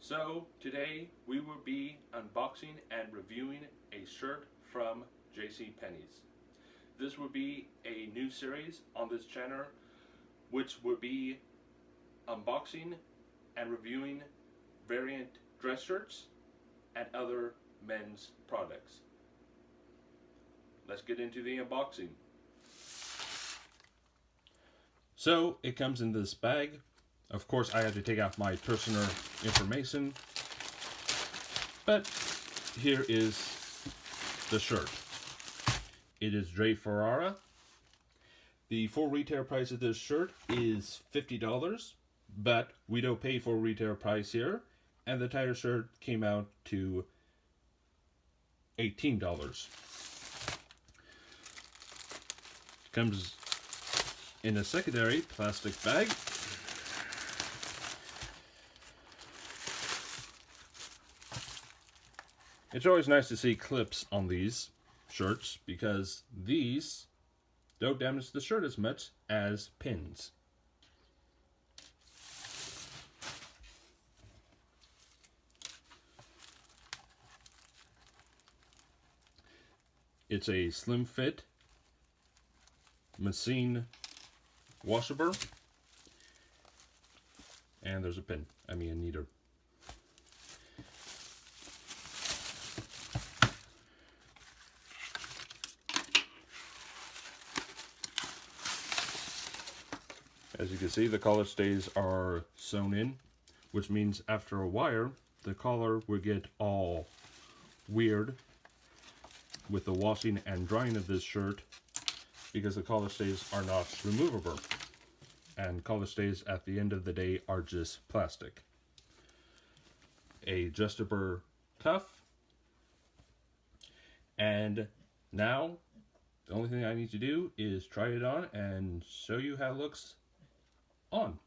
So today we will be unboxing and reviewing a shirt from JCPenney's. This will be a new series on this channel which will be unboxing and reviewing variant dress shirts and other men's products. Let's get into the unboxing. So it comes in this bag. Of course, I had to take out my personal information, but here is the shirt. It is ferrar. The full retail price of this shirt is $50, but we don't pay full retail price here, and the entire shirt came out to $18. Comes in a secondary plastic bag. It's always nice to see clips on these shirts because these don't damage the shirt as much as pins. It's a slim fit machine washable, and there's a needle. As you can see, the collar stays are sewn in, which means after a while, the collar will get all weird with the washing and drying of this shirt because the collar stays are not removable. And collar stays at the end of the day are just plastic. A adjustable cuff. And now, the only thing I need to do is try it on and show you how it looks on.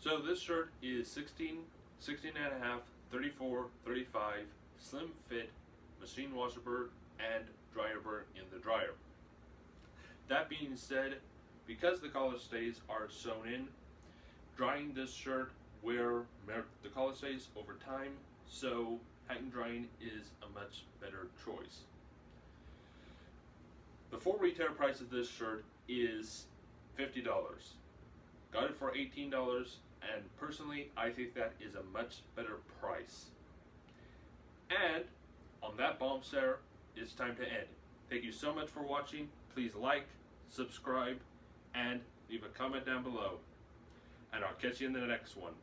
So this shirt is 16 and a half, 34, 35, slim fit, machine washable, and dryable in the dryer. That being said, because the collar stays are sewn in, drying this shirt will melt the collar stays over time, so hang drying is a much better choice. The full retail price of this shirt is $50. Got it for $18, and personally I think that is a much better price. And on that bombshell, it's time to end. Thank you so much for watching. Please like, subscribe, and leave a comment down below. And I'll catch you in the next one.